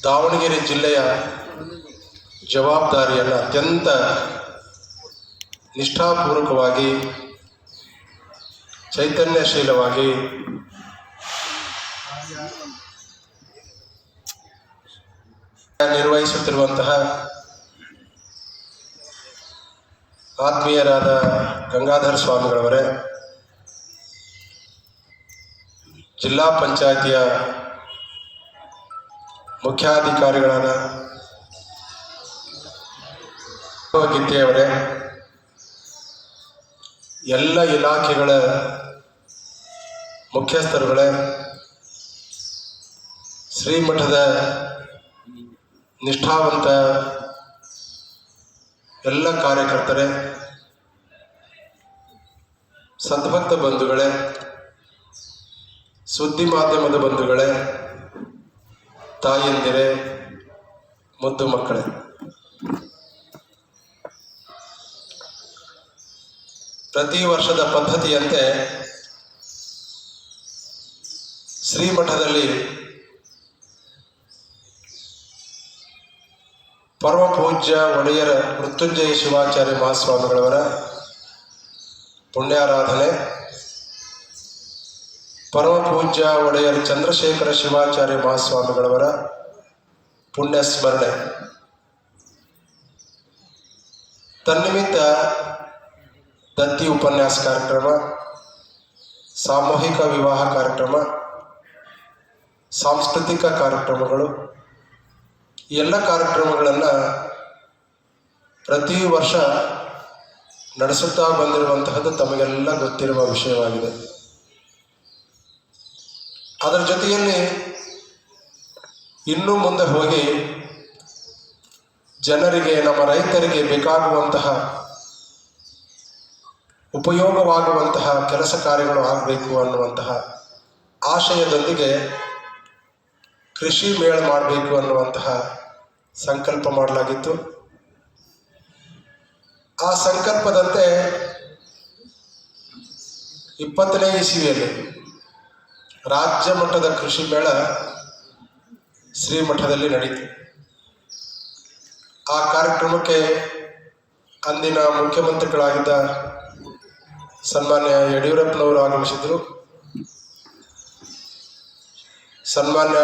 ದಾವಣಗೆರೆ ಜಿಲ್ಲೆಯ ಜವಾಬ್ದಾರಿಯನ್ನು ಅತ್ಯಂತ ನಿಷ್ಠಾಪೂರ್ವಕವಾಗಿ ಚೈತನ್ಯಶೀಲವಾಗಿ ನಿರ್ವಹಿಸುತ್ತಿರುವಂತಹ ಆತ್ಮೀಯರಾದ ಗಂಗಾಧರ ಸ್ವಾಮಿಗಳವರೇ, ಜಿಲ್ಲಾ ಪಂಚಾಯಿತಿಯ ಮುಖ್ಯಾಧಿಕಾರಿಗಳಾದ ಗಿದ್ದೆಯವರೇ, ಎಲ್ಲ ಇಲಾಖೆಗಳ ಮುಖ್ಯಸ್ಥರುಗಳೇ, ಶ್ರೀಮಠದ ನಿಷ್ಠಾವಂತ ಎಲ್ಲ ಕಾರ್ಯಕರ್ತರೇ, ಸದ್ಭಕ್ತ ಬಂಧುಗಳೇ, ಸುದ್ದಿ ಮಾಧ್ಯಮದ ಬಂಧುಗಳೇ, ತಾಯಂದಿರೇ, ಮುದ್ದು ಮಕ್ಕಳೇ, ಪ್ರತಿ ವರ್ಷದ ಪದ್ಧತಿಯಂತೆ ಶ್ರೀಮಠದಲ್ಲಿ ಪರಮ ಪೂಜ್ಯ ಒಡೆಯರ ಮೃತ್ಯುಂಜಯ ಶಿವಾಚಾರ್ಯ ಮಹಾಸ್ವಾಮಿಗಳವರ ಪುಣ್ಯಾರಾಧನೆ, ಪರಮ ಪೂಜ್ಯ ಒಡೆಯರ ಚಂದ್ರಶೇಖರ ಶಿವಾಚಾರ್ಯ ಮಹಾಸ್ವಾಮಿಗಳವರ ಪುಣ್ಯ ಸ್ಮರಣೆ, ತನ್ನಿಮಿತ್ತ ದತ್ತಿ ಉಪನ್ಯಾಸ ಕಾರ್ಯಕ್ರಮ, ಸಾಮೂಹಿಕ ವಿವಾಹ ಕಾರ್ಯಕ್ರಮ, ಸಾಂಸ್ಕೃತಿಕ ಕಾರ್ಯಕ್ರಮಗಳು, ಈ ಎಲ್ಲ ಕಾರ್ಯಕ್ರಮಗಳನ್ನು ಪ್ರತಿ ವರ್ಷ ನಡೆಸುತ್ತಾ ಬಂದಿರುವಂತಹದ್ದು ತಮಗೆಲ್ಲ ಗೊತ್ತಿರುವ ವಿಷಯವಾಗಿದೆ. ಅದರ ಜೊತೆಯಲ್ಲಿ ಇನ್ನೂ ಮುಂದೆ ಹೋಗಿ ಜನರಿಗೆ, ನಮ್ಮ ರೈತರಿಗೆ ಬೇಕಾಗುವಂತಹ, ಉಪಯೋಗವಾಗುವಂತಹ ಕೆಲಸ ಕಾರ್ಯಗಳು ಆಗಬೇಕು ಅನ್ನುವಂತಹ ಆಶಯದೊಂದಿಗೆ ಕೃಷಿ ಮೇಳ ಮಾಡಬೇಕು ಅನ್ನುವಂತಹ ಸಂಕಲ್ಪ ಮಾಡಲಾಗಿತ್ತು. ಆ ಸಂಕಲ್ಪದಂತೆ 20ನೇ ಇಸವಿಯಲ್ಲಿ ರಾಜ್ಯ ಮಟ್ಟದ ಕೃಷಿ ಮೇಳ ಶ್ರೀಮಠದಲ್ಲಿ ನಡೆಯಿತು. ಆ ಕಾರ್ಯಕ್ರಮಕ್ಕೆ ಅಂದಿನ ಮುಖ್ಯಮಂತ್ರಿಗಳಾಗಿದ್ದ ಸನ್ಮಾನ್ಯ ಯಡಿಯೂರಪ್ಪನವರು ಆಗಮಿಸಿದರು. ಸನ್ಮಾನ್ಯ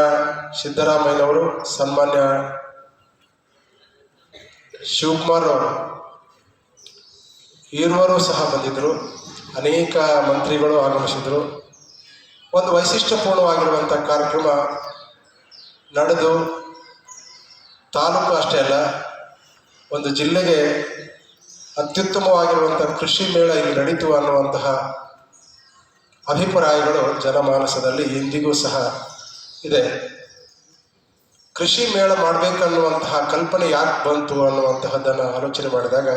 ಸಿದ್ದರಾಮಯ್ಯನವರು, ಸನ್ಮಾನ್ಯ ಶಿವಕುಮಾರ್ ಅವರು, ಇರುವರು ಸಹ ಬಂದಿದ್ದರು. ಅನೇಕ ಮಂತ್ರಿಗಳು ಆಗಮಿಸಿದರು. ಒಂದು ವೈಶಿಷ್ಟ್ಯಪೂರ್ಣವಾಗಿರುವಂಥ ಕಾರ್ಯಕ್ರಮ ನಡೆದು ತಾಲೂಕು ಅಷ್ಟೇ ಅಲ್ಲ, ಒಂದು ಜಿಲ್ಲೆಗೆ ಅತ್ಯುತ್ತಮವಾಗಿರುವಂಥ ಕೃಷಿ ಮೇಳ ಇಲ್ಲಿ ನಡೀತು ಅನ್ನುವಂತಹ ಅಭಿಪ್ರಾಯಗಳು ಜನಮಾನಸದಲ್ಲಿ ಇಂದಿಗೂ ಸಹ ಇದೆ. ಕೃಷಿ ಮೇಳ ಮಾಡಬೇಕನ್ನುವಂತಹ ಕಲ್ಪನೆ ಯಾಕೆ ಬಂತು ಅನ್ನುವಂತಹದ್ದನ್ನು ಆಲೋಚನೆ ಮಾಡಿದಾಗ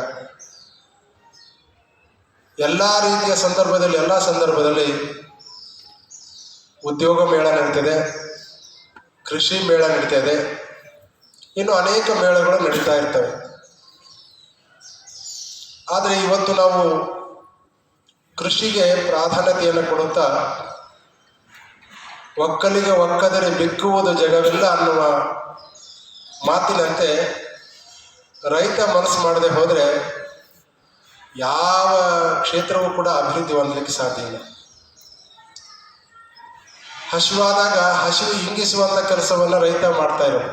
ಎಲ್ಲ ರೀತಿಯ ಸಂದರ್ಭದಲ್ಲಿ, ಎಲ್ಲ ಸಂದರ್ಭದಲ್ಲಿ ಉದ್ಯೋಗ ಮೇಳ ನಡೀತಿದೆ, ಕೃಷಿ ಮೇಳ ನಡೀತಾ ಇದೆ, ಇನ್ನು ಅನೇಕ ಮೇಳಗಳು ನಡೀತಾ ಇರ್ತವೆ. ಆದರೆ ಇವತ್ತು ನಾವು ಕೃಷಿಗೆ ಪ್ರಾಧಾನ್ಯತೆಯನ್ನು ಕೊಡುತ್ತಾ ಒಕ್ಕಲಿಗೆ ಒಕ್ಕದರೆ ಬಿಕ್ಕುವುದು ಜಗವೆಲ್ಲ ಅನ್ನುವ ಮಾತಿನಂತೆ ರೈತ ಮನಸ್ಸು ಮಾಡದೆ ಹೋದರೆ ಯಾವ ಕ್ಷೇತ್ರವೂ ಕೂಡ ಅಭಿವೃದ್ಧಿ ಹೊಂದಲಿಕ್ಕೆ ಸಾಧ್ಯ ಇಲ್ಲ. ಹಸಿವಾದಾಗ ಹಸಿವು ಹಿಂಗಿಸುವಂಥ ಕೆಲಸವನ್ನು ರೈತ ಮಾಡ್ತಾ ಇರೋದು.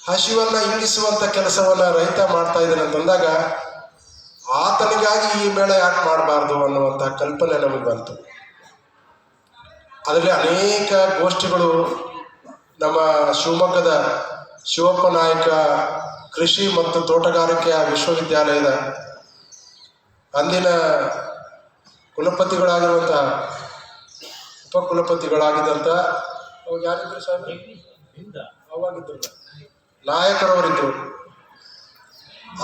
ಹಸಿವನ್ನು ಹಿಂಗಿಸುವಂಥ ಕೆಲಸವನ್ನು ರೈತ ಮಾಡ್ತಾ ಇದ್ದಾನೆ ಅಂತಂದಾಗ ಆತನಿಗಾಗಿ ಈ ಮೇಳ ಯಾಕೆ ಮಾಡಬಾರ್ದು ಅನ್ನುವಂಥ ಕಲ್ಪನೆ ನಮಗೆ ಬಂತು. ಅದರಲ್ಲಿ ಅನೇಕ ಗೋಷ್ಠಿಗಳು ನಮ್ಮ ಶಿವಮೊಗ್ಗದ ಶಿವಪ್ಪ ನಾಯಕ ಕೃಷಿ ಮತ್ತು ತೋಟಗಾರಿಕೆಯ ವಿಶ್ವವಿದ್ಯಾಲಯದ ಅಂದಿನ ಕುಲಪತಿಗಳಾಗಿರುವಂತಹ, ಉಪಕುಲಪತಿಗಳಾಗಿದ್ದಂಥ ಅವಾಗ ಯಾರಿದ್ರು ಸ್ವಾಮಿ, ಅವಾಗಿದ್ದರು ನಾಯಕರವರಿದ್ದರು.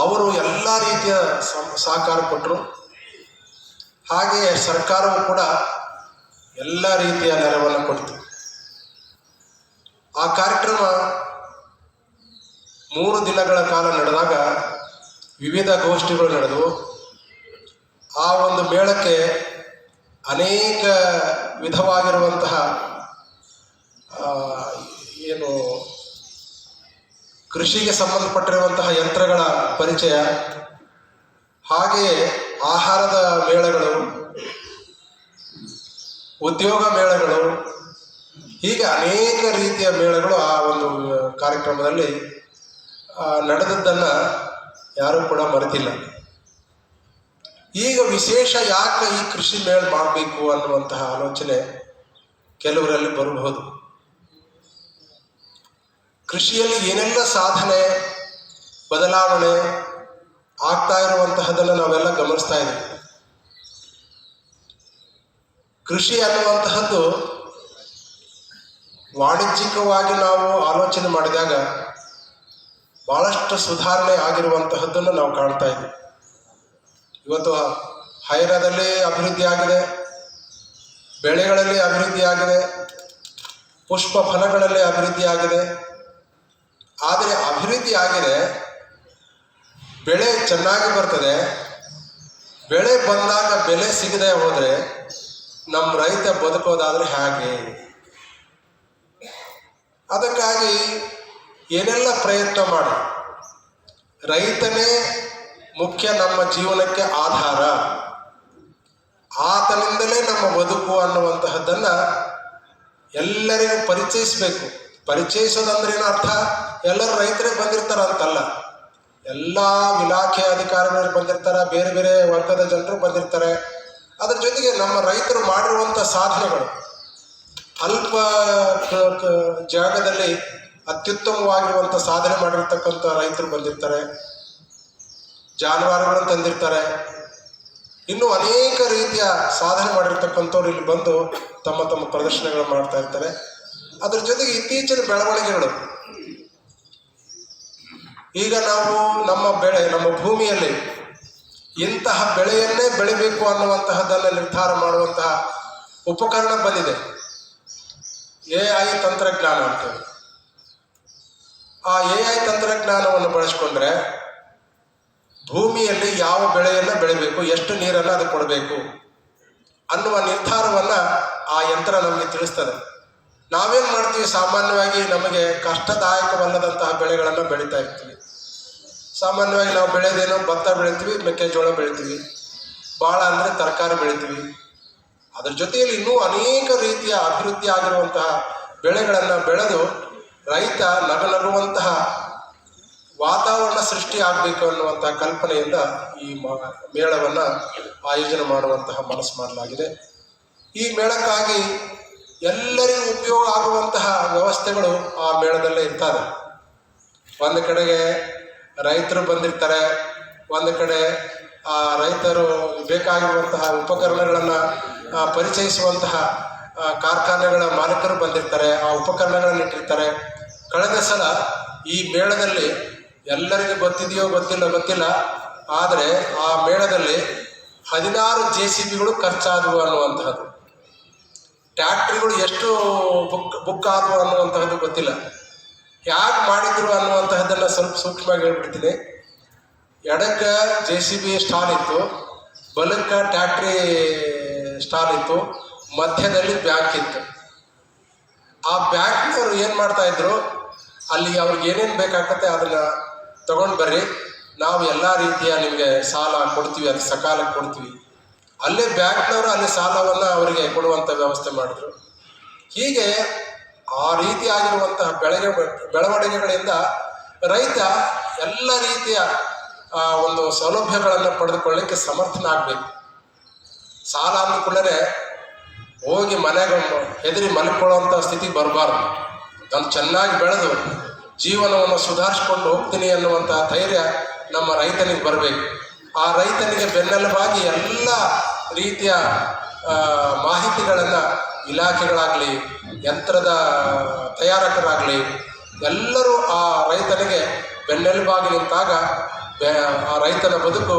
ಅವರು ಎಲ್ಲ ರೀತಿಯ ಸಹಕಾರ ಕೊಟ್ಟರು. ಹಾಗೆಯೇ ಸರ್ಕಾರವು ಕೂಡ ಎಲ್ಲ ರೀತಿಯ ನೆರವನ್ನು ಕೊಡ್ತು. ಆ ಕಾರ್ಯಕ್ರಮ 3 ದಿನಗಳ ಕಾಲ ನಡೆದಾಗ ವಿವಿಧ ಗೋಷ್ಠಿಗಳು ನಡೆದವು. ಆ ಒಂದು ಮೇಳಕ್ಕೆ ಅನೇಕ ವಿಧವಾಗಿರುವಂತಹ ಏನು ಕೃಷಿಗೆ ಸಂಬಂಧಪಟ್ಟಿರುವಂತಹ ಯಂತ್ರಗಳ ಪರಿಚಯ, ಹಾಗೆಯೇ ಆಹಾರದ ಮೇಳಗಳು, ಉದ್ಯೋಗ ಮೇಳಗಳು, ಹೀಗೆ ಅನೇಕ ರೀತಿಯ ಮೇಳಗಳು ಆ ಒಂದು ಕಾರ್ಯಕ್ರಮದಲ್ಲಿ ನಡೆದದ್ದನ್ನು ಯಾರೂ ಕೂಡ ಮರೆತಿಲ್ಲ. ಈಗ ವಿಶೇಷ ಯಾಕೆ ಈ ಕೃಷಿ ಮೇಳ ಮಾಡಬೇಕು ಅನ್ನುವಂತಹ ಆಲೋಚನೆ ಕೆಲವರಲ್ಲಿ ಬರಬಹುದು. ಕೃಷಿಯಲ್ಲಿ ಏನೆಲ್ಲ ಸಾಧನೆ ಬದಲಾವಣೆ ಆಗ್ತಾ ಇರುವಂತಹದನ್ನು ನಾವೆಲ್ಲ ಗಮನಿಸ್ತಾ ಇದ್ದೀವಿ. ಕೃಷಿ ಅನ್ನುವಂತಹದ್ದು ವಾಣಿಜ್ಯಿಕವಾಗಿ ನಾವು ಆಲೋಚನೆ ಮಾಡಿದಾಗ ಬಹಳಷ್ಟು ಸುಧಾರಣೆ ಆಗಿರುವಂತಹದ್ದನ್ನು ನಾವು ಕಾಣ್ತಾ ಇದ್ದೀವಿ. ಇವತ್ತು ಹೈರಾದಲ್ಲಿ ಅಭಿವೃದ್ಧಿ ಆಗಿದೆ, ಬೆಳೆಗಳಲ್ಲಿ ಅಭಿವೃದ್ಧಿ ಆಗಿದೆ, ಪುಷ್ಪ ಫಲಗಳಲ್ಲಿ ಅಭಿವೃದ್ಧಿ ಆಗಿದೆ. ಆದರೆ ಅಭಿವೃದ್ಧಿ ಆಗಿದೆ, ಬೆಳೆ ಚೆನ್ನಾಗಿ ಬರ್ತದೆ. ಬೆಳೆ ಬಂದಾಗ ಬೆಲೆ ಸಿಗದೆ ಹೋದರೆ ನಮ್ಮ ರೈತ ಬದುಕೋದಾದರೆ ಹೇಗೆ? ಅದಕ್ಕಾಗಿ ಏನೆಲ್ಲ ಪ್ರಯತ್ನ ಮಾಡಿ, ರೈತನೇ ಮುಖ್ಯ, ನಮ್ಮ ಜೀವನಕ್ಕೆ ಆಧಾರ, ಆತನಿಂದಲೇ ನಮ್ಮ ಬದುಕು ಅನ್ನುವಂತಹದ್ದನ್ನು ಎಲ್ಲರಿಗೂ ಪರಿಚಯಿಸಬೇಕು. ಪರಿಚಯಿಸೋದಂದ್ರೆ ಏನು ಅರ್ಥ? ಎಲ್ಲರೂ ರೈತರೇ ಬಂದಿರ್ತಾರ ಅಂತಲ್ಲ, ಎಲ್ಲ ಇಲಾಖೆ ಅಧಿಕಾರಿಗಳು ಬಂದಿರ್ತಾರೆ, ಬೇರೆ ಬೇರೆ ವರ್ಗದ ಜನರು ಬಂದಿರ್ತಾರೆ. ಅದ್ರ ಜೊತೆಗೆ ನಮ್ಮ ರೈತರು ಮಾಡಿರುವಂಥ ಸಾಧನೆಗಳು, ಅಲ್ಪ ಜಾಗದಲ್ಲಿ ಅತ್ಯುತ್ತಮವಾಗಿರುವಂಥ ಸಾಧನೆ ಮಾಡಿರ್ತಕ್ಕಂಥ ರೈತರು ಬಂದಿರ್ತಾರೆ, ಜಾನುವಾರುಗಳನ್ನು ತಂದಿರ್ತಾರೆ, ಇನ್ನೂ ಅನೇಕ ರೀತಿಯ ಸಾಧನೆ ಮಾಡಿರ್ತಕ್ಕಂಥವ್ರು ಇಲ್ಲಿ ಬಂದು ತಮ್ಮ ತಮ್ಮ ಪ್ರದರ್ಶನಗಳು ಮಾಡ್ತಾ ಇರ್ತಾರೆ. ಅದ್ರ ಜೊತೆಗೆ ಇತ್ತೀಚಿನ ಬೆಳವಣಿಗೆಗಳು, ಈಗ ನಾವು ನಮ್ಮ ಭೂಮಿಯಲ್ಲಿ ಇಂತಹ ಬೆಳೆಯನ್ನೇ ಬೆಳಿಬೇಕು ಅನ್ನುವಂತಹದ್ದನ್ನು ನಿರ್ಧಾರ ಮಾಡುವಂತಹ ಉಪಕರಣ ಬಂದಿದೆ, AI ತಂತ್ರಜ್ಞಾನ ಅಂತೇಳಿ. ಆ AI ತಂತ್ರಜ್ಞಾನವನ್ನು ಬಳಸ್ಕೊಂಡ್ರೆ ಭೂಮಿಯಲ್ಲಿ ಯಾವ ಬೆಳೆಯನ್ನು ಬೆಳಿಬೇಕು, ಎಷ್ಟು ನೀರನ್ನು ಅದು ಕೊಡಬೇಕು ಅನ್ನುವ ನಿರ್ಧಾರವನ್ನು ಆ ಯಂತ್ರ ನಮಗೆ ತಿಳಿಸ್ತದೆ. ನಾವೇನು ಮಾಡ್ತೀವಿ, ಸಾಮಾನ್ಯವಾಗಿ ನಮಗೆ ಕಷ್ಟದಾಯಕವಲ್ಲದಂತಹ ಬೆಳೆಗಳನ್ನು ಬೆಳೀತಾ ಇರ್ತೀವಿ. ಸಾಮಾನ್ಯವಾಗಿ ನಾವು ಬೆಳೆಯೋದೇನೋ ಭತ್ತ ಬೆಳಿತೀವಿ, ಮೆಕ್ಕೆಜೋಳ ಬೆಳಿತೀವಿ, ಭಾಳ ಅಂದರೆ ತರಕಾರಿ ಬೆಳಿತೀವಿ. ಅದರ ಜೊತೆಯಲ್ಲಿ ಇನ್ನೂ ಅನೇಕ ರೀತಿಯ ಅಭಿವೃದ್ಧಿ ಆಗಿರುವಂತಹ ಬೆಳೆಗಳನ್ನು ಬೆಳೆದು ರೈತ ನಗುವಂತಹ ವಾತಾವರಣ ಸೃಷ್ಟಿ ಆಗಬೇಕು ಅನ್ನುವಂತಹ ಕಲ್ಪನೆಯಿಂದ ಈ ಮೇಳವನ್ನು ಆಯೋಜನೆ ಮಾಡುವಂತಹ ಮನಸ್ಸು ಮಾಡಲಾಗಿದೆ. ಈ ಮೇಳಕ್ಕಾಗಿ ಎಲ್ಲರಿಗೂ ಉಪಯೋಗ ಆಗುವಂತಹ ವ್ಯವಸ್ಥೆಗಳು ಆ ಮೇಳದಲ್ಲೇ ಇರ್ತದೆ. ಒಂದು ಕಡೆಗೆ ರೈತರು ಬಂದಿರ್ತಾರೆ, ಒಂದು ಕಡೆ ಆ ರೈತರು ಬೇಕಾಗಿರುವಂತಹ ಉಪಕರಣಗಳನ್ನು ಪರಿಚಯಿಸುವಂತಹ ಕಾರ್ಖಾನೆಗಳ ಮಾಲೀಕರು ಬಂದಿರ್ತಾರೆ, ಆ ಉಪಕರಣಗಳನ್ನು ಇಟ್ಟಿರ್ತಾರೆ. ಕಳೆದ ಸಲ ಈ ಮೇಳದಲ್ಲಿ ಎಲ್ಲರಿಗೂ ಗೊತ್ತಿದೆಯೋ ಗೊತ್ತಿಲ್ಲ, ಆದರೆ ಆ ಮೇಳದಲ್ಲಿ 16 JCBಗಳು ಖರ್ಚಾದವು ಅನ್ನುವಂತಹದ್ದು. ಟ್ಯಾಕ್ಟ್ರಿಗಳು ಎಷ್ಟು ಬುಕ್ ಆದವು ಅನ್ನುವಂತಹದ್ದು ಗೊತ್ತಿಲ್ಲ. ಹೇಗೆ ಮಾಡಿದ್ರು ಅನ್ನುವಂತಹದ್ದನ್ನು ಸ್ವಲ್ಪ ಸೂಕ್ಷ್ಮವಾಗಿ ಹೇಳ್ಬಿಡ್ತೀನಿ. ಎಡಕ್ಕೆ JCB ಸ್ಟಾಲ್ ಇತ್ತು, ಬಲಕ್ಕೆ ಟ್ಯಾಕ್ಟ್ರಿ ಸ್ಟಾಲ್ ಇತ್ತು, ಮಧ್ಯದಲ್ಲಿ ಬ್ಯಾಂಕ್ ಇತ್ತು. ಆ ಬ್ಯಾಂಕ್ನವರು ಏನು ಮಾಡ್ತಾಯಿದ್ರು, ಅಲ್ಲಿ ಅವ್ರಿಗೆ ಏನೇನು ಬೇಕಾಗತ್ತೆ ಅದನ್ನು ತಗೊಂಡು ಬರ್ರಿ, ನಾವು ಎಲ್ಲ ರೀತಿಯ ನಿಮಗೆ ಸಾಲ ಕೊಡ್ತೀವಿ, ಅದು ಸಕಾಲಕ್ಕೆ ಕೊಡ್ತೀವಿ. ಅಲ್ಲೇ ಬ್ಯಾಂಕ್ನವರು ಅಲ್ಲಿ ಸಾಲವನ್ನು ಅವರಿಗೆ ಕೊಡುವಂಥ ವ್ಯವಸ್ಥೆ ಮಾಡಿದ್ರು. ಹೀಗೆ ಆ ರೀತಿಯಾಗಿರುವಂತಹ ಬೆಳವಣಿಗೆಗಳಿಂದ ರೈತ ಎಲ್ಲ ರೀತಿಯ ಒಂದು ಸೌಲಭ್ಯಗಳನ್ನು ಪಡೆದುಕೊಳ್ಳಿಕ್ಕೆ ಸಮರ್ಥನಾಗಬೇಕು. ಸಾಲ ಅಂದುಕೊಳ್ಳೇ ಹೋಗಿ ಮನೆಗೆ ಹೆದರಿ ಮಲ್ಕೊಳ್ಳುವಂಥ ಸ್ಥಿತಿ ಬರಬಾರ್ದು. ನಾನು ಚೆನ್ನಾಗಿ ಬೆಳೆದು ಜೀವನವನ್ನು ಸುಧಾರಿಸ್ಕೊಂಡು ಹೋಗ್ತೀನಿ ಅನ್ನುವಂಥ ಧೈರ್ಯ ನಮ್ಮ ರೈತನಿಗೆ ಬರಬೇಕು. ಆ ರೈತನಿಗೆ ಬೆನ್ನೆಲುಬಾಗಿ ಎಲ್ಲ ರೀತಿಯ ಮಾಹಿತಿಗಳನ್ನು ಇಲಾಖೆಗಳಾಗಲಿ, ಯಂತ್ರದ ತಯಾರಕರಾಗಲಿ, ಎಲ್ಲರೂ ಆ ರೈತನಿಗೆ ಬೆನ್ನೆಲುಬಾಗಿ ನಿಂತಾಗ ಆ ರೈತನ ಬದುಕು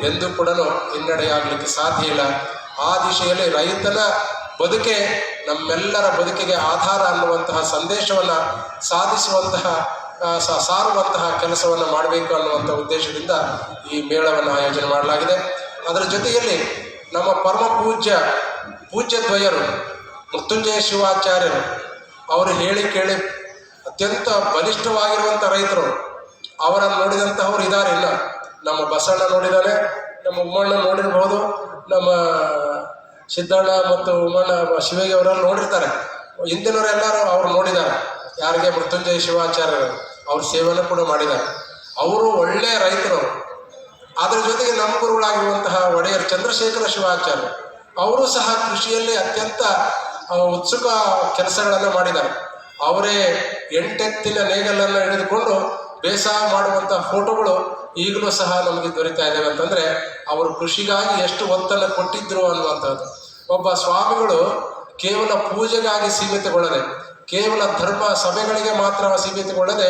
ಎಂದೂ ಕೂಡ ಹಿನ್ನಡೆಯಾಗಲಿಕ್ಕೆ ಸಾಧ್ಯ ಇಲ್ಲ. ಆ ದಿಶೆಯಲ್ಲಿ ರೈತನ ಬದುಕೆ ನಮ್ಮೆಲ್ಲರ ಬದುಕಿಗೆ ಆಧಾರ ಅನ್ನುವಂತಹ ಸಂದೇಶವನ್ನು ಸಾರುವಂತಹ ಕೆಲಸವನ್ನು ಮಾಡಬೇಕು ಅನ್ನುವಂಥ ಉದ್ದೇಶದಿಂದ ಈ ಮೇಳವನ್ನು ಆಯೋಜನೆ ಮಾಡಲಾಗಿದೆ. ಅದರ ಜೊತೆಯಲ್ಲಿ ನಮ್ಮ ಪರಮ ಪೂಜ್ಯ ದ್ವಯರು ಮೃತ್ಯುಂಜಯ ಶಿವಾಚಾರ್ಯರು ಅವರು ಹೇಳಿ ಕೇಳಿ ಅತ್ಯಂತ ಬಲಿಷ್ಠವಾಗಿರುವಂಥ ರೈತರು. ಅವರನ್ನು ನೋಡಿದಂತಹವ್ರು ಇದ್ದಾರೆ. ಇಲ್ಲ, ನಮ್ಮ ಬಸಣ್ಣ ನೋಡಿದ್ದಾನೆ, ನಮ್ಮ ಉಮ್ಮಣ್ಣ ನೋಡಿರ್ಬೋದು, ನಮ್ಮ ಸಿದ್ದಣ್ಣ ಮತ್ತು ಉಮ್ಮಣ್ಣ ಶಿವಯ್ಯ ಅವರೆಲ್ಲ ನೋಡಿರ್ತಾರೆ. ಹಿಂದಿನವರೆಲ್ಲರೂ ಅವ್ರು ನೋಡಿದ್ದಾರೆ. ಯಾರಿಗೆ ಮೃತ್ಯುಂಜಯ ಶಿವಾಚಾರ್ಯರು ಅವ್ರ ಸೇವೆಯನ್ನು ಕೂಡ ಮಾಡಿದ್ದಾರೆ. ಅವರು ಒಳ್ಳೆಯ ರೈತರು. ಅದರ ಜೊತೆಗೆ ನಮ್ಮ ಗುರುಗಳಾಗಿರುವಂತಹ ಒಡೆಯರ್ ಚಂದ್ರಶೇಖರ ಶಿವಾಚಾರ್ಯ ಅವರು ಸಹ ಕೃಷಿಯಲ್ಲಿ ಅತ್ಯಂತ ಉತ್ಸುಕ ಕೆಲಸಗಳನ್ನು ಮಾಡಿದ್ದಾರೆ. ಅವರೇ 8 ಎತ್ತಿನ ನೇಗಲನ್ನು ಹಿಡಿದುಕೊಂಡು ಬೇಸಾಯ ಮಾಡುವಂಥ ಫೋಟೋಗಳು ಈಗಲೂ ಸಹ ನಮಗೆ ದೊರೀತಾ ಇದ್ದಾವೆ. ಅಂತಂದರೆ ಅವರು ಕೃಷಿಗಾಗಿ ಎಷ್ಟು ಒತ್ತನ್ನು ಕೊಟ್ಟಿದ್ದರು ಅನ್ನುವಂಥದ್ದು. ಒಬ್ಬ ಸ್ವಾಮಿಗಳು ಕೇವಲ ಪೂಜೆಗಾಗಿ ಸೀಮಿತಗೊಳ್ಳದೆ, ಕೇವಲ ಧರ್ಮ ಸಭೆಗಳಿಗೆ ಮಾತ್ರ ಸೀಮಿತಗೊಳ್ಳದೆ,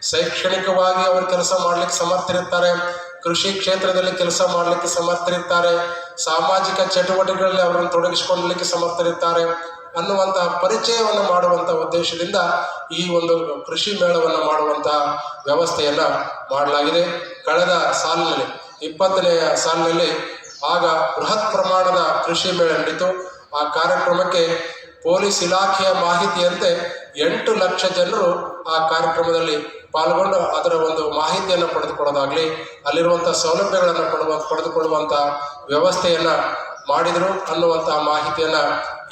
ಶೈಕ್ಷಣಿಕವಾಗಿ ಅವರು ಕೆಲಸ ಮಾಡಲಿಕ್ಕೆ ಸಮರ್ಥರಿರ್ತಾರೆ, ಕೃಷಿ ಕ್ಷೇತ್ರದಲ್ಲಿ ಕೆಲಸ ಮಾಡಲಿಕ್ಕೆ ಸಮರ್ಥರಿರ್ತಾರೆ, ಸಾಮಾಜಿಕ ಚಟುವಟಿಕೆಗಳಲ್ಲಿ ಅವರನ್ನು ತೊಡಗಿಸಿಕೊಳ್ಳಲಿಕ್ಕೆ ಸಮರ್ಥರಿರ್ತಾರೆ ಅನ್ನುವಂತಹ ಪರಿಚಯವನ್ನು ಮಾಡುವಂಥ ಉದ್ದೇಶದಿಂದ ಈ ಒಂದು ಕೃಷಿ ಮೇಳವನ್ನು ಮಾಡುವಂತಹ ವ್ಯವಸ್ಥೆಯನ್ನು ಮಾಡಲಾಗಿದೆ. ಕಳೆದ ಸಾಲಿನಲ್ಲಿ 20ನೇ ಸಾಲಿನಲ್ಲಿ ಆಗ ಬೃಹತ್ ಪ್ರಮಾಣದ ಕೃಷಿ ಮೇಳ ನಡೀತು. ಆ ಕಾರ್ಯಕ್ರಮಕ್ಕೆ ಪೊಲೀಸ್ ಇಲಾಖೆಯ ಮಾಹಿತಿಯಂತೆ 8 ಲಕ್ಷ ಜನರು ಆ ಕಾರ್ಯಕ್ರಮದಲ್ಲಿ ಪಾಲ್ಗೊಂಡು ಅದರ ಒಂದು ಮಾಹಿತಿಯನ್ನು ಪಡೆದುಕೊಳ್ಳೋದಾಗಲಿ, ಅಲ್ಲಿರುವಂಥ ಸೌಲಭ್ಯಗಳನ್ನು ಪಡೆದುಕೊಳ್ಳುವಂಥ ವ್ಯವಸ್ಥೆಯನ್ನು ಮಾಡಿದರು ಅನ್ನುವಂಥ ಮಾಹಿತಿಯನ್ನು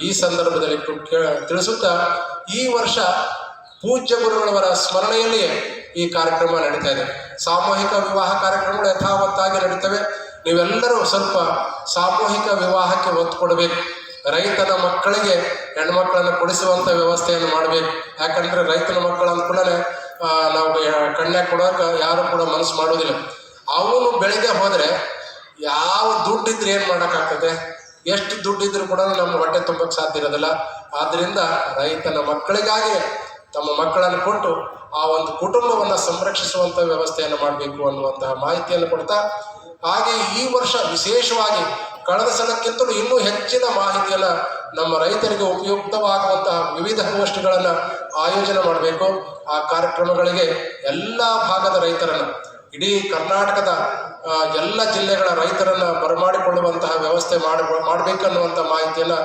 ಈ ಸಂದರ್ಭದಲ್ಲಿ ತಿಳಿಸುತ್ತಾ, ಈ ವರ್ಷ ಪೂಜ್ಯ ಗುರುಗಳವರ ಸ್ಮರಣೆಯಲ್ಲಿಯೇ ಈ ಕಾರ್ಯಕ್ರಮ ನಡೀತಾ ಇದೆ. ಸಾಮೂಹಿಕ ವಿವಾಹ ಕಾರ್ಯಕ್ರಮಗಳು ಯಥಾವತ್ತಾಗಿ ನಡೀತವೆ. ನೀವೆಲ್ಲರೂ ಸ್ವಲ್ಪ ಸಾಮೂಹಿಕ ವಿವಾಹಕ್ಕೆ ಒತ್ತು ಕೊಡಬೇಕು. ರೈತನ ಮಕ್ಕಳಿಗೆ ಹೆಣ್ಮಕ್ಳನ್ನು ಕೊಡಿಸುವಂಥ ವ್ಯವಸ್ಥೆಯನ್ನು ಮಾಡಬೇಕು. ಯಾಕಂದರೆ ರೈತನ ಮಕ್ಕಳು ಅಂದ್ಕೊಳ್ಳೆ ನಾವು ಕನ್ಯಾ ಕೊಡೋಕೆ ಯಾರು ಕೂಡ ಮನಸ್ಸು ಮಾಡೋದಿಲ್ಲ. ಅವನು ಬೆಳಗ್ಗೆ ಹೋದರೆ ಯಾವ ದುಡ್ಡಿದ್ರೆ ಏನು ಮಾಡೋಕ್ಕಾಗ್ತದೆ? ಎಷ್ಟು ದುಡ್ಡಿದ್ರೂ ಕೂಡ ನಮ್ಮ ಹೊಟ್ಟೆ ತುಂಬಕ್ಕೆ ಸಾಧ್ಯ ಇರೋದಿಲ್ಲ. ಆದ್ದರಿಂದ ರೈತನ ಮಕ್ಕಳಿಗಾಗಿ ತಮ್ಮ ಮಕ್ಕಳನ್ನು ಕೊಟ್ಟು ಆ ಒಂದು ಕುಟುಂಬವನ್ನು ಸಂರಕ್ಷಿಸುವಂಥ ವ್ಯವಸ್ಥೆಯನ್ನು ಮಾಡಬೇಕು ಅನ್ನುವಂತಹ ಮಾಹಿತಿಯನ್ನು ಕೊಡ್ತಾ, ಹಾಗೆ ಈ ವರ್ಷ ವಿಶೇಷವಾಗಿ ಕಳೆದ ಸಲಕ್ಕಿಂತಲೂ ಇನ್ನೂ ಹೆಚ್ಚಿನ ಮಾಹಿತಿಯನ್ನು ನಮ್ಮ ರೈತರಿಗೆ ಉಪಯುಕ್ತವಾಗುವಂತಹ ವಿವಿಧ ಗೋಷ್ಠಿಗಳನ್ನು ಆಯೋಜನೆ ಮಾಡಬೇಕು. ಆ ಕಾರ್ಯಕ್ರಮಗಳಿಗೆ ಎಲ್ಲ ಭಾಗದ ರೈತರನ್ನು, ಇಡೀ ಕರ್ನಾಟಕದ ಎಲ್ಲ ಜಿಲ್ಲೆಗಳ ರೈತರನ್ನು ಬರಮಾಡಿಕೊಳ್ಳುವಂತಹ ವ್ಯವಸ್ಥೆ ಮಾಡಬೇಕನ್ನುವಂಥ ಮಾಹಿತಿಯನ್ನು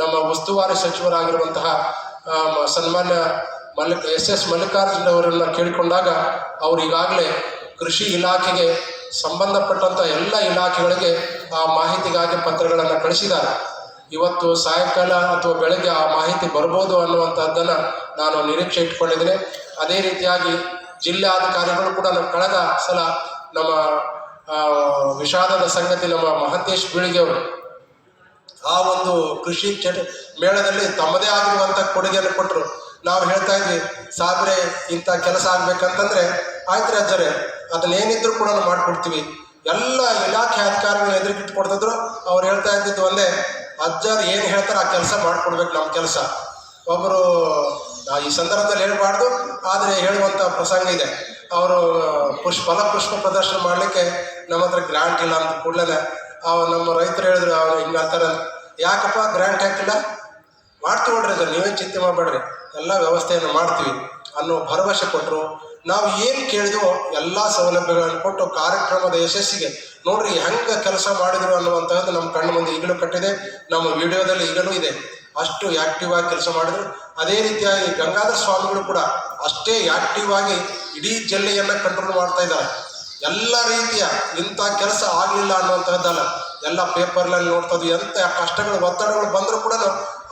ನಮ್ಮ ಉಸ್ತುವಾರಿ ಸಚಿವರಾಗಿರುವಂತಹ ಸನ್ಮಾನ್ಯ ಎಸ್ ಮಲ್ಲಿಕಾರ್ಜುನ್ ಅವರನ್ನು ಕೇಳಿಕೊಂಡಾಗ ಅವರು ಈಗಾಗಲೇ ಕೃಷಿ ಇಲಾಖೆಗೆ ಸಂಬಂಧಪಟ್ಟಂಥ ಎಲ್ಲ ಇಲಾಖೆಗಳಿಗೆ ಆ ಮಾಹಿತಿಗಾಗಿ ಪತ್ರಗಳನ್ನು ಕಳಿಸಿದ್ದಾರೆ. ಇವತ್ತು ಸಾಯಂಕಾಲ ಅಥವಾ ಬೆಳಗ್ಗೆ ಆ ಮಾಹಿತಿ ಬರ್ಬೋದು ಅನ್ನುವಂಥದ್ದನ್ನು ನಾನು ನಿರೀಕ್ಷೆ ಇಟ್ಕೊಂಡಿದ್ದೇನೆ. ಅದೇ ರೀತಿಯಾಗಿ ಜಿಲ್ಲಾಧಿಕಾರಿಗಳು ಕೂಡ ಕಳೆದ ಸಲ ನಮ್ಮ ವಿಷಾದದ ಸಂಗತಿ, ನಮ್ಮ ಮಹಂತೇಶ್ ಬೀಳಿಗೆ ಅವರು ಆ ಒಂದು ಕೃಷಿ ಮೇಳದಲ್ಲಿ ತಮ್ಮದೇ ಆಗಿರುವಂಥ ಕೊಡುಗೆಯನ್ನು ಕೊಟ್ಟರು. ನಾವು ಹೇಳ್ತಾ ಇದ್ವಿ, ಸಾಬ್ರೆ ಇಂಥ ಕೆಲಸ ಆಗ್ಬೇಕಂತಂದರೆ ಆಯ್ತು ರಾಜ್ಯರೇ, ಅದನ್ನೇನಿದ್ರು ಕೂಡ ನಾವು ಮಾಡಿಕೊಡ್ತೀವಿ. ಎಲ್ಲ ಇಲಾಖೆ ಅಧಿಕಾರಿಗಳು ಎದುರಿಗಿಟ್ಟು ಕೊಡ್ತಿದ್ರು. ಅವ್ರು ಹೇಳ್ತಾ ಇದ್ದಿದ್ದು ಒಂದೇ, ಅಜ್ಜರು ಏನು ಹೇಳ್ತಾರೆ ಆ ಕೆಲಸ ಮಾಡಿಕೊಡ್ಬೇಕು ನಮ್ಮ ಕೆಲಸ. ಒಬ್ಬರು ಈ ಸಂದರ್ಭದಲ್ಲಿ ಹೇಳಬಾರ್ದು, ಆದರೆ ಹೇಳುವಂಥ ಪ್ರಸಂಗ ಇದೆ. ಅವರು ಫಲಪುಷ್ಪ ಪ್ರದರ್ಶನ ಮಾಡಲಿಕ್ಕೆ ನಮ್ಮ ಹತ್ರ ಗ್ರಾಂಟ್ ಇಲ್ಲ ಅಂತ ಕೂಡಲೇ ನಮ್ಮ ರೈತರು ಹೇಳಿದ್ರು, ಅವ್ರು ಹಿಂಗೆ ಅಂತಾರೆ, ಯಾಕಪ್ಪ ಗ್ರಾಂಟ್ ಹಾಕಿಲ್ಲ? ಮಾಡ್ತೀವಿ ನೋಡ್ರಿ ಸರ್, ನೀವೇನು ಚಿಂತೆ ಮಾಡಬೇಡ್ರಿ, ಎಲ್ಲ ವ್ಯವಸ್ಥೆಯನ್ನು ಮಾಡ್ತೀವಿ ಅನ್ನೋ ಭರವಸೆ ಕೊಟ್ಟರು. ನಾವು ಏನು ಕೇಳಿದ್ವೋ ಎಲ್ಲ ಸೌಲಭ್ಯಗಳನ್ನು ಕೊಟ್ಟು ಕಾರ್ಯಕ್ರಮದ ಯಶಸ್ಸಿಗೆ ನೋಡ್ರಿ ಹೆಂಗೆ ಕೆಲಸ ಮಾಡಿದ್ರು ಅನ್ನುವಂಥದ್ದು ನಮ್ಮ ಕಣ್ಣು ಮುಂದೆ ಈಗಲೂ ಕಟ್ಟಿದೆ, ನಮ್ಮ ವಿಡಿಯೋದಲ್ಲಿ ಈಗಲೂ ಇದೆ. ಅಷ್ಟು ಆ್ಯಕ್ಟಿವ್ ಆಗಿ ಕೆಲಸ ಮಾಡಿದ್ರು. ಅದೇ ರೀತಿಯಾಗಿ ಗಂಗಾಧರ ಸ್ವಾಮಿಗಳು ಕೂಡ ಅಷ್ಟೇ ಆ್ಯಕ್ಟಿವ್ ಆಗಿ ಇಡೀ ಜಿಲ್ಲೆಯನ್ನು ಕಂಟ್ರೋಲ್ ಮಾಡ್ತಾ ಇದ್ದಾರೆ. ಎಲ್ಲ ರೀತಿಯ ಇಂಥ ಕೆಲಸ ಆಗಲಿಲ್ಲ ಅನ್ನುವಂಥದ್ದಲ್ಲ, ಎಲ್ಲ ಪೇಪರ್ನಲ್ಲಿ ನೋಡ್ತದ್ವಿ. ಎಂಥ ಕಷ್ಟಗಳು ಒತ್ತಡಗಳು ಬಂದರೂ ಕೂಡ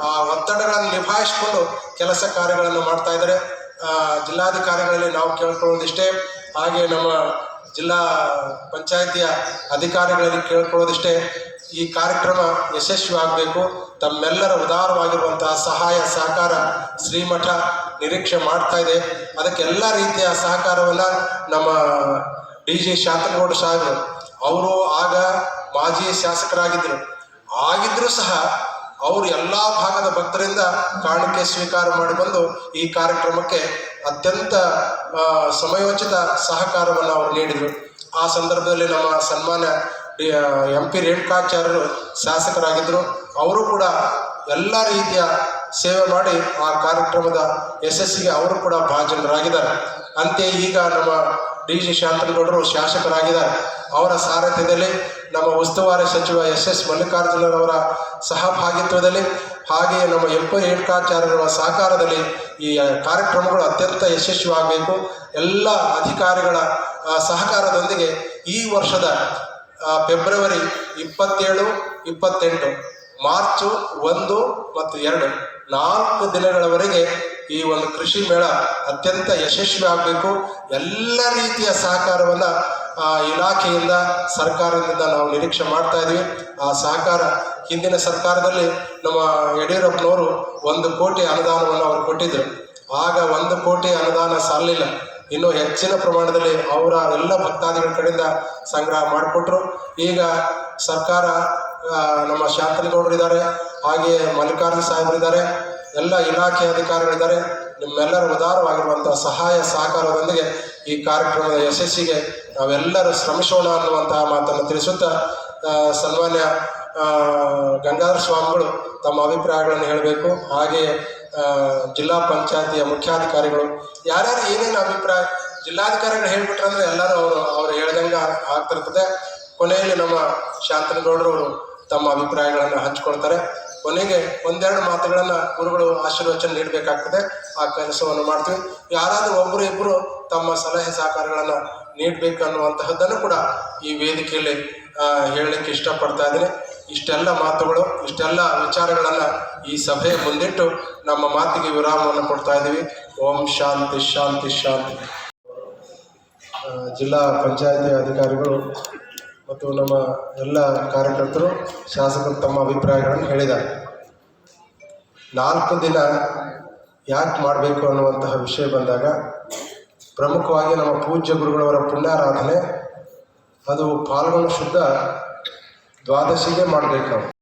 ಆ ಒತ್ತಡಗಳನ್ನು ನಿಭಾಯಿಸಿಕೊಂಡು ಕೆಲಸ ಕಾರ್ಯಗಳನ್ನು ಮಾಡ್ತಾ ಇದ್ದಾರೆ. ಜಿಲ್ಲಾಧಿಕಾರಿಗಳಲ್ಲಿ ನಾವು ಕೇಳ್ಕೊಳ್ಳೋದಿಷ್ಟೇ, ಹಾಗೆ ನಮ್ಮ ಜಿಲ್ಲಾ ಪಂಚಾಯಿತಿಯ ಅಧಿಕಾರಿಗಳಲ್ಲಿ ಕೇಳ್ಕೊಳ್ಳೋದಿಷ್ಟೇ, ಈ ಕಾರ್ಯಕ್ರಮ ಯಶಸ್ವಿಯಾಗಬೇಕು. ತಮ್ಮೆಲ್ಲರ ಉದಾರವಾಗಿರುವಂತಹ ಸಹಾಯ ಸಹಕಾರ ಶ್ರೀಮಠ ನಿರೀಕ್ಷೆ ಮಾಡ್ತಾ ಇದೆ. ಅದಕ್ಕೆ ಎಲ್ಲ ರೀತಿಯ ಸಹಕಾರವನ್ನು ನಮ್ಮ DG ಶಾಂತನಗೌಡ ಸಾಹೇಬರು, ಅವರು ಆಗ ಮಾಜಿ ಶಾಸಕರಾಗಿದ್ದರು. ಆಗಿದ್ದರೂ ಸಹ ಅವರು ಎಲ್ಲ ಭಾಗದ ಭಕ್ತರಿಂದ ಕಾಣಿಕೆ ಸ್ವೀಕಾರ ಮಾಡಿ ಬಂದು ಈ ಕಾರ್ಯಕ್ರಮಕ್ಕೆ ಅತ್ಯಂತ ಸಮಯೋಚಿತ ಸಹಕಾರವನ್ನು ಅವರು ನೀಡಿದರು. ಆ ಸಂದರ್ಭದಲ್ಲಿ ನಮ್ಮ ಸನ್ಮಾನ್ಯ MP ರೇಣುಕಾಚಾರ್ಯರು ಶಾಸಕರಾಗಿದ್ದರು. ಅವರು ಕೂಡ ಎಲ್ಲ ರೀತಿಯ ಸೇವೆ ಮಾಡಿ ಆ ಕಾರ್ಯಕ್ರಮದ ಯಶಸ್ಸಿಗೆ ಅವರು ಕೂಡ ಭಾಜನರಾಗಿದ್ದಾರೆ. ಅಂತೆಯೇ ಈಗ ನಮ್ಮ DG ಶಾಂತನಗೌಡರು ಶಾಸಕರಾಗಿದ್ದಾರೆ. ಅವರ ಸಾರಥ್ಯದಲ್ಲಿ ನಮ್ಮ ಉಸ್ತುವಾರಿ ಸಚಿವ SS ಮಲ್ಲಿಕಾರ್ಜುನರವರ ಸಹಭಾಗಿತ್ವದಲ್ಲಿ ಹಾಗೆಯೇ ನಮ್ಮ ಎಪ್ಪ ರೇಣುಕಾಚಾರ್ಯರ ಸಹಕಾರದಲ್ಲಿ ಈ ಕಾರ್ಯಕ್ರಮಗಳು ಅತ್ಯಂತ ಯಶಸ್ವಿಯಾಗಬೇಕು. ಎಲ್ಲ ಅಧಿಕಾರಿಗಳ ಸಹಕಾರದೊಂದಿಗೆ ಈ ವರ್ಷದ ಫೆಬ್ರವರಿ 27, 28, ಮಾರ್ಚ್ 1 ಮತ್ತು 2 4 ದಿನಗಳವರೆಗೆ ಈ ಒಂದು ಕೃಷಿ ಮೇಳ ಅತ್ಯಂತ ಯಶಸ್ವಿ ಆಗಬೇಕು. ಎಲ್ಲ ರೀತಿಯ ಸಹಕಾರವನ್ನು ಇಲಾಖೆಯಿಂದ ಸರ್ಕಾರದಿಂದ ನಾವು ನಿರೀಕ್ಷೆ ಮಾಡ್ತಾ ಇದ್ವಿ. ಆ ಸಹಕಾರ ಹಿಂದಿನ ಸರ್ಕಾರದಲ್ಲಿ ನಮ್ಮ ಯಡಿಯೂರಪ್ಪನವರು 1 ಕೋಟಿ ಅನುದಾನವನ್ನು ಅವರು ಕೊಟ್ಟಿದ್ದರು. ಆಗ 1 ಕೋಟಿ ಅನುದಾನ ಸಾಲಲಿಲ್ಲ. ಇನ್ನೂ ಹೆಚ್ಚಿನ ಪ್ರಮಾಣದಲ್ಲಿ ಅವರ ಎಲ್ಲ ಭಕ್ತಾದಿಗಳ ಕಡೆಯಿಂದ ಸಂಗ್ರಹ ಮಾಡಿಕೊಟ್ರು. ಈಗ ಸರ್ಕಾರ ನಮ್ಮ ಶಾಂತನಗೌಡರಿದ್ದಾರೆ, ಹಾಗೆಯೇ ಮಲ್ಲಿಕಾರ್ಜುನ ಸಾಹೇಬರಿದ್ದಾರೆ, ಎಲ್ಲ ಇಲಾಖೆ ಅಧಿಕಾರಿಗಳಿದ್ದಾರೆ. ನಿಮ್ಮೆಲ್ಲರ ಉದಾರವಾಗಿರುವಂಥ ಸಹಾಯ ಸಹಕಾರದೊಂದಿಗೆ ಈ ಕಾರ್ಯಕ್ರಮದ ಯಶಸ್ಸಿಗೆ ನಾವೆಲ್ಲರೂ ಶ್ರಮಿಸೋಣ ಅನ್ನುವಂತಹ ಮಾತನ್ನು ತಿಳಿಸುತ್ತಾ ಸನ್ಮಾನ್ಯ ಗಂಗಾಧರ ಸ್ವಾಮಿಗಳು ತಮ್ಮ ಅಭಿಪ್ರಾಯಗಳನ್ನು ಹೇಳಬೇಕು. ಹಾಗೆಯೇ ಜಿಲ್ಲಾ ಪಂಚಾಯತಿಯ ಮುಖ್ಯಾಧಿಕಾರಿಗಳು ಯಾರ್ಯಾರು ಏನೇನು ಅಭಿಪ್ರಾಯ ಜಿಲ್ಲಾಧಿಕಾರಿಗಳು ಹೇಳಿಬಿಟ್ರಂದ್ರೆ ಎಲ್ಲರೂ ಅವರು ಹೇಳ್ದಂಗೆ ಆಗ್ತಿರ್ತದೆ. ಕೊನೆಯಲ್ಲಿ ನಮ್ಮ ಶಾಂತನಗೌಡರವರು ತಮ್ಮ ಅಭಿಪ್ರಾಯಗಳನ್ನು ಹಂಚ್ಕೊಳ್ತಾರೆ. ಕೊನೆಗೆ 1-2 ಮಾತುಗಳನ್ನು ಗುರುಗಳು ಆಶೀರ್ವಚನ ನೀಡಬೇಕಾಗ್ತದೆ. ಆ ಕೆಲಸವನ್ನು ಮಾಡ್ತೀವಿ. ಯಾರಾದರೂ ಒಬ್ಬರು ಇಬ್ಬರು ತಮ್ಮ ಸಲಹೆ ಸಹಕಾರಗಳನ್ನು ನೀಡಬೇಕು ಅನ್ನುವಂತಹದ್ದನ್ನು ಕೂಡ ಈ ವೇದಿಕೆಯಲ್ಲಿ ಹೇಳಲಿಕ್ಕೆ ಇಷ್ಟಪಡ್ತಾ ಇದ್ದೀನಿ. ಇಷ್ಟೆಲ್ಲ ಮಾತುಗಳು, ಇಷ್ಟೆಲ್ಲ ವಿಚಾರಗಳನ್ನು ಈ ಸಭೆಯ ಮುಂದಿಟ್ಟು ನಮ್ಮ ಮಾತಿಗೆ ವಿರಾಮವನ್ನು ಕೊಡ್ತಾ ಇದ್ದೀವಿ. ಓಂ ಶಾಂತಿ ಶಾಂತಿ ಶಾಂತಿ. ಜಿಲ್ಲಾ ಪಂಚಾಯತಿ ಅಧಿಕಾರಿಗಳು ಮತ್ತು ನಮ್ಮ ಎಲ್ಲ ಕಾರ್ಯಕರ್ತರು, ಶಾಸಕರು ತಮ್ಮ ಅಭಿಪ್ರಾಯಗಳನ್ನು ಹೇಳಿದ್ದಾರೆ. 4 ದಿನ ಯಾಕೆ ಮಾಡಬೇಕು ಅನ್ನುವಂತಹ ವಿಷಯ ಬಂದಾಗ ಪ್ರಮುಖವಾಗಿ ನಮ್ಮ ಪೂಜ್ಯ ಗುರುಗಳವರ ಪುಣ್ಯಾರಾಧನೆ ಅದು ಫಾಲ್ಗುಣ ಶುದ್ಧ ದ್ವಾದಶಿಗೆ ಮಾಡಬೇಕು ನಾವು.